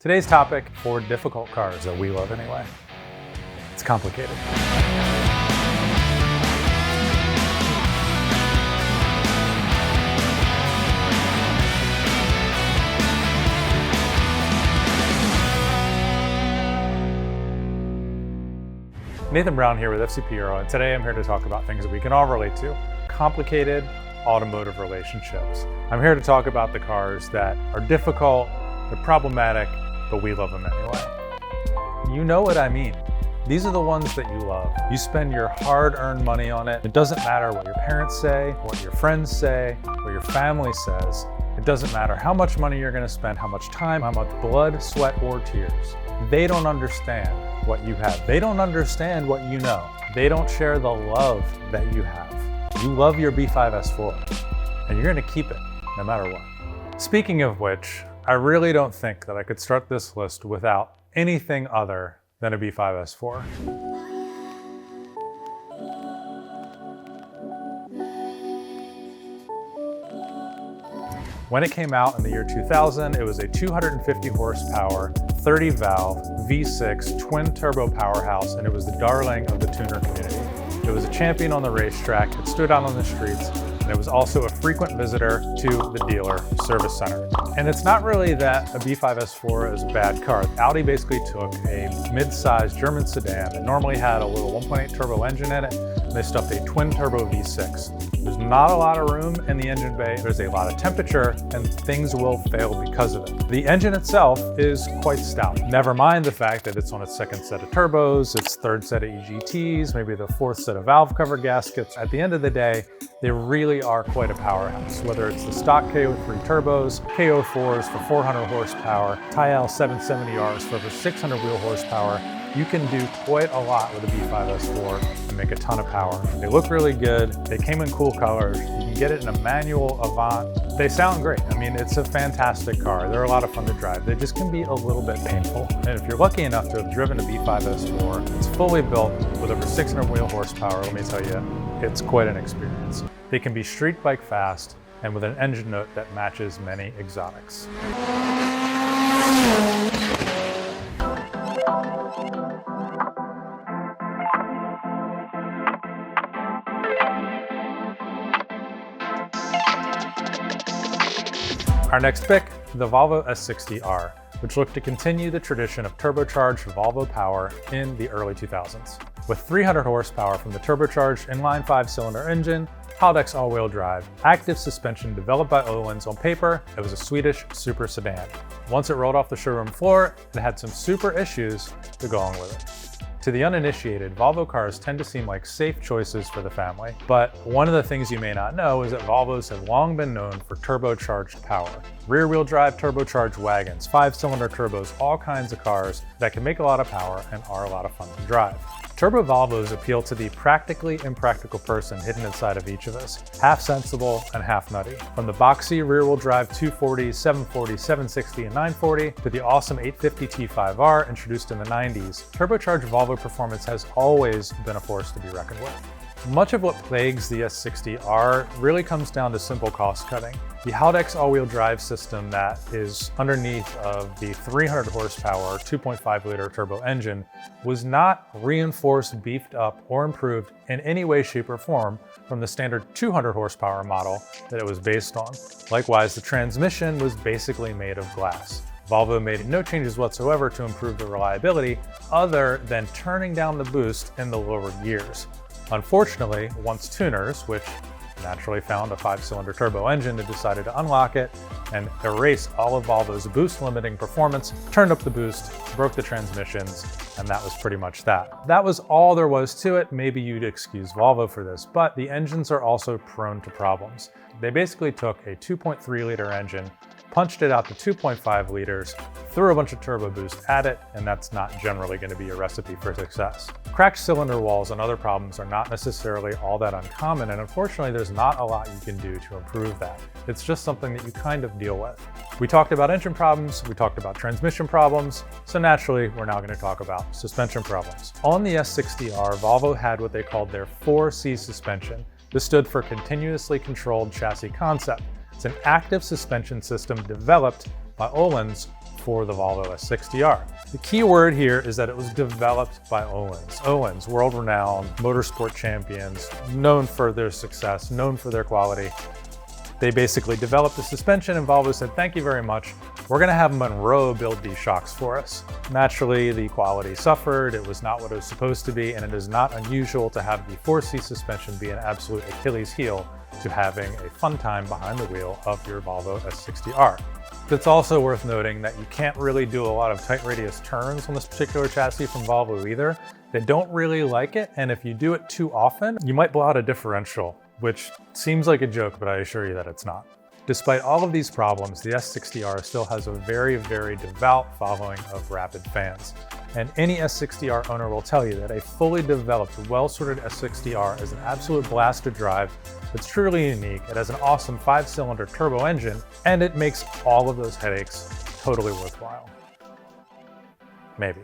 Today's topic for difficult cars that we love anyway. It's complicated. Nathan Brown here with FCP Euro, and today I'm here to talk about things that we can all relate to. Complicated automotive relationships. I'm here to talk about the cars that are difficult, they're problematic, but we love them anyway. You know what I mean. These are the ones that you love. You spend your hard-earned money on it. It doesn't matter what your parents say, what your friends say, what your family says. It doesn't matter how much money you're going to spend, how much time, how much blood, sweat, or tears. They don't understand what you have. They don't understand what you know. They don't share the love that you have. You love your B5 S4, and you're going to keep it no matter what. Speaking of which, I really don't think that I could start this list without anything other than a B5 S4. When it came out in the year 2000, it was a 250 horsepower, 30 valve, V6 twin turbo powerhouse, and it was the darling of the tuner community. It was a champion on the racetrack, it stood out on the streets, and it was also a frequent visitor to the dealer service center. And it's not really that a B5 S4 is a bad car. Audi basically took a mid-sized German sedan that normally had a little 1.8 turbo engine in it, and they stuffed a twin turbo V6. There's not a lot of room in the engine bay, there's a lot of temperature, and things will fail because of it. The engine itself is quite stout. Never mind the fact that it's on its second set of turbos, its third set of EGTs, maybe the fourth set of valve cover gaskets. At the end of the day, they really are quite a powerhouse, whether it's the stock KO3 turbos, KO4s for 400 horsepower, Tile 770Rs for over 600 wheel horsepower. You can do quite a lot with a B5 S4 and make a ton of power. They look really good. They came in cool colors. You can get it in a manual Avant. They sound great. I mean, it's a fantastic car. They're a lot of fun to drive. They just can be a little bit painful. And if you're lucky enough to have driven a B5 S4, it's fully built with over 600 wheel horsepower. Let me tell you, it's quite an experience. They can be street bike fast and with an engine note that matches many exotics. Our next pick, the Volvo S60R, which looked to continue the tradition of turbocharged Volvo power in the early 2000s. With 300 horsepower from the turbocharged inline 5-cylinder engine, Haldex all-wheel drive, active suspension developed by Öhlins, on paper, it was a Swedish super sedan. Once it rolled off the showroom floor, it had some super issues to go along with it. To the uninitiated, Volvo cars tend to seem like safe choices for the family, but one of the things you may not know is that Volvos have long been known for turbocharged power. Rear-wheel drive turbocharged wagons, 5-cylinder turbos, all kinds of cars that can make a lot of power and are a lot of fun to drive. Turbo Volvos appeal to the practically impractical person hidden inside of each of us, half sensible and half nutty. From the boxy rear-wheel drive 240, 740, 760, and 940 to the awesome 850 T5R introduced in the 90s, turbocharged Volvo performance has always been a force to be reckoned with. Much of what plagues the S60R really comes down to simple cost cutting. The Haldex all-wheel drive system that is underneath of the 300 horsepower 2.5 liter turbo engine was not reinforced, beefed up, or improved in any way, shape, or form from the standard 200 horsepower model that it was based on. Likewise, the transmission was basically made of glass. Volvo made no changes whatsoever to improve the reliability other than turning down the boost in the lower gears. Unfortunately, once tuners, which naturally found a 5-cylinder turbo engine, that decided to unlock it and erase all of Volvo's boost limiting performance, turned up the boost, broke the transmissions, and that was pretty much that. That was all there was to it. Maybe you'd excuse Volvo for this, but the engines are also prone to problems. They basically took a 2.3 liter engine, punched it out to 2.5 liters, threw a bunch of turbo boost at it, and that's not generally going to be a recipe for success. Cracked cylinder walls and other problems are not necessarily all that uncommon, and unfortunately there's not a lot you can do to improve that. It's just something that you kind of deal with. We talked about engine problems, we talked about transmission problems, so naturally we're now going to talk about suspension problems. On the S60R, Volvo had what they called their 4C suspension. This stood for Continuously Controlled Chassis Concept. It's an active suspension system developed by Öhlins for the Volvo S60R. The key word here is that it was developed by Öhlins. Öhlins, world-renowned motorsport champions, known for their success, known for their quality. They basically developed the suspension and Volvo said, thank you very much. We're gonna have Monroe build these shocks for us. Naturally, the quality suffered. It was not what it was supposed to be, and it is not unusual to have the 4C suspension be an absolute Achilles heel to having a fun time behind the wheel of your Volvo S60R. It's also worth noting that you can't really do a lot of tight radius turns on this particular chassis from Volvo either. They don't really like it, and if you do it too often, you might blow out a differential, which seems like a joke, but I assure you that it's not. Despite all of these problems, the S60R still has a very, very devout following of rabid fans. And any S60R owner will tell you that a fully developed, well-sorted S60R is an absolute blast to drive. It's truly unique. It has an awesome 5-cylinder turbo engine, and it makes all of those headaches totally worthwhile. Maybe.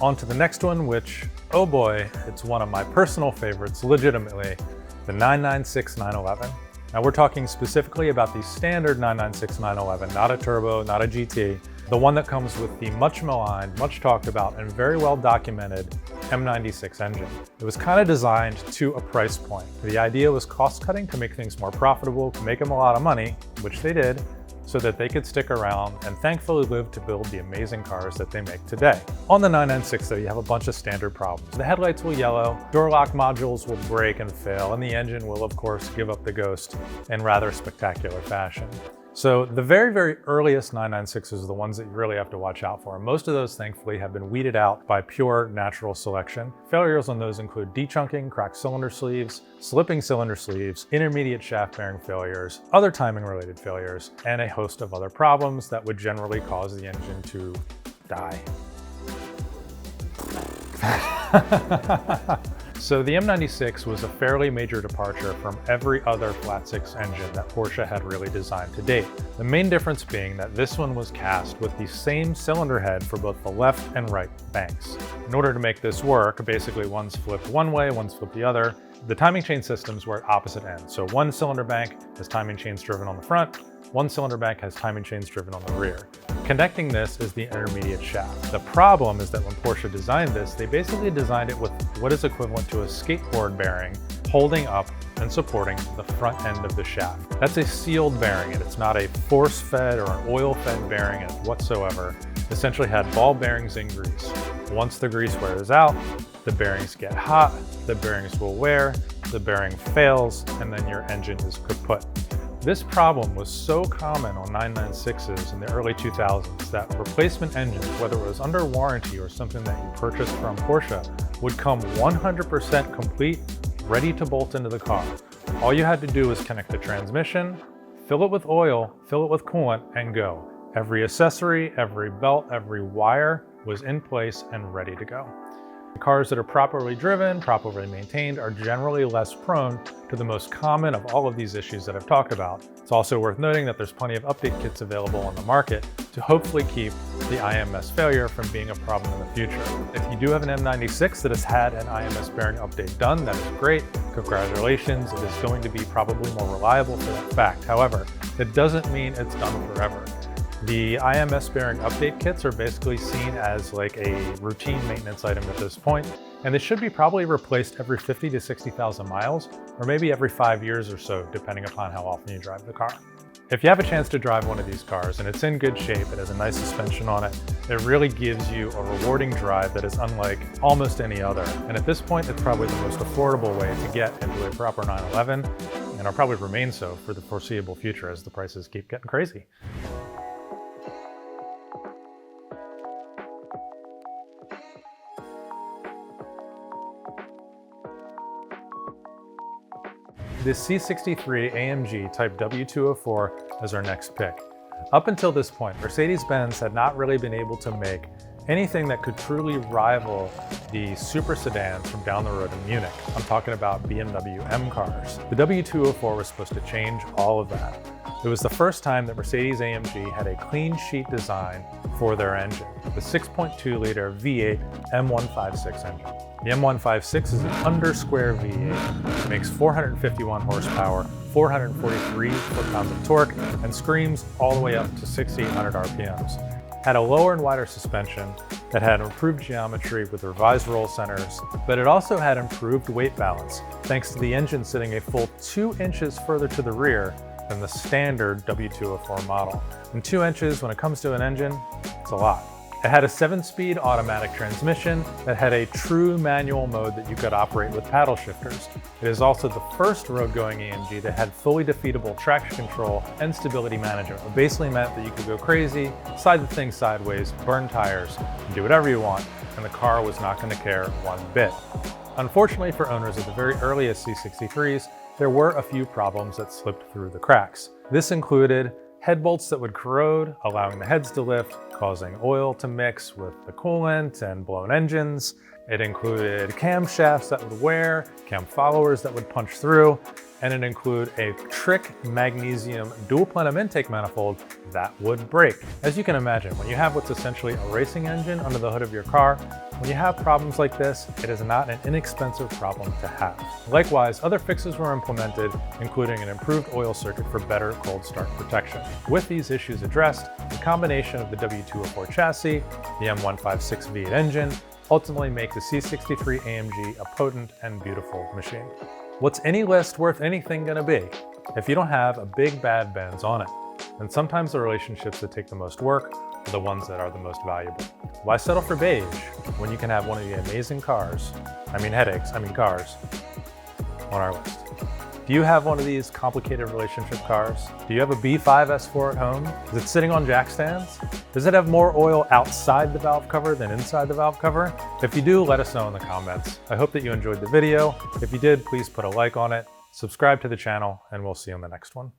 On to the next one, which, oh boy, it's one of my personal favorites, legitimately, the 996 911. Now we're talking specifically about the standard 996 911, not a turbo, not a GT, the one that comes with the much maligned, much talked about, and very well documented M96 engine. It was kind of designed to a price point. The idea was cost cutting to make things more profitable, to make them a lot of money, which they did, so that they could stick around and thankfully live to build the amazing cars that they make today. On the 996 though, you have a bunch of standard problems. The headlights will yellow, door lock modules will break and fail, and the engine will of course give up the ghost in rather spectacular fashion. So the very, very earliest 996s are the ones that you really have to watch out for. Most of those, thankfully, have been weeded out by pure natural selection. Failures on those include dechunking, cracked cylinder sleeves, slipping cylinder sleeves, intermediate shaft bearing failures, other timing-related failures, and a host of other problems that would generally cause the engine to die. So the M96 was a fairly major departure from every other flat-six engine that Porsche had really designed to date. The main difference being that this one was cast with the same cylinder head for both the left and right banks. In order to make this work, basically one's flipped one way, one's flipped the other. The timing chain systems were at opposite ends. So one cylinder bank has timing chains driven on the front, one cylinder bank has timing chains driven on the rear. Connecting this is the intermediate shaft. The problem is that when Porsche designed this, they basically designed it with what is equivalent to a skateboard bearing holding up and supporting the front end of the shaft. That's a sealed bearing, and it's not a force-fed or an oil-fed bearing whatsoever. It essentially had ball bearings in grease. Once the grease wears out, the bearings get hot, the bearings will wear, the bearing fails, and then your engine is kaput. This problem was so common on 996s in the early 2000s that replacement engines, whether it was under warranty or something that you purchased from Porsche, would come 100% complete, ready to bolt into the car. All you had to do was connect the transmission, fill it with oil, fill it with coolant, and go. Every accessory, every belt, every wire was in place and ready to go. Cars that are properly driven, properly maintained, are generally less prone to the most common of all of these issues that I've talked about. It's also worth noting that there's plenty of update kits available on the market to hopefully keep the IMS failure from being a problem in the future. If you do have an M96 that has had an IMS bearing update done, that is great. Congratulations, it is going to be probably more reliable for that fact. However, it doesn't mean it's done forever. The IMS bearing update kits are basically seen as like a routine maintenance item at this point, and they should be probably replaced every 50 to 60,000 miles, or maybe every 5 years or so, depending upon how often you drive the car. If you have a chance to drive one of these cars and it's in good shape, it has a nice suspension on it, it really gives you a rewarding drive that is unlike almost any other. And at this point, it's probably the most affordable way to get into a proper 911, and will probably remain so for the foreseeable future as the prices keep getting crazy. The C63 AMG Type W204 is our next pick. Up until this point, Mercedes-Benz had not really been able to make anything that could truly rival the super sedans from down the road in Munich. I'm talking about BMW M cars. The W204 was supposed to change all of that. It was the first time that Mercedes-AMG had a clean sheet design for their engine, the 6.2-liter V8 M156 engine. The M156 is an under-square V8. It makes 451 horsepower, 443 foot-pounds of torque, and screams all the way up to 6,800 RPMs. Had a lower and wider suspension that had improved geometry with revised roll centers, but it also had improved weight balance, thanks to the engine sitting a full 2 inches further to the rear than the standard W204 model. And 2 inches, when it comes to an engine, it's a lot. It had a 7-speed automatic transmission that had a true manual mode that you could operate with paddle shifters. It is also the first road-going AMG that had fully defeatable traction control and stability management. It basically meant that you could go crazy, slide the thing sideways, burn tires, and do whatever you want, and the car was not going to care one bit. Unfortunately for owners of the very earliest C63s, there were a few problems that slipped through the cracks. This included head bolts that would corrode, allowing the heads to lift, causing oil to mix with the coolant and blown engines. It included camshafts that would wear, cam followers that would punch through, and it included a trick magnesium dual plenum intake manifold that would break. As you can imagine, when you have what's essentially a racing engine under the hood of your car, when you have problems like this, it is not an inexpensive problem to have. Likewise, other fixes were implemented, including an improved oil circuit for better cold start protection. With these issues addressed, the combination of the W204 chassis, the M156 V8 engine, ultimately make the C63 AMG a potent and beautiful machine. What's any list worth anything gonna be if you don't have a big bad Benz on it? And sometimes the relationships that take the most work are the ones that are the most valuable. Why settle for beige when you can have one of the amazing cars, cars, on our list? Do you have one of these complicated relationship cars? Do you have a B5 S4 at home? Is it sitting on jack stands? Does it have more oil outside the valve cover than inside the valve cover? If you do, let us know in the comments. I hope that you enjoyed the video. If you did, please put a like on it, subscribe to the channel, and we'll see you on the next one.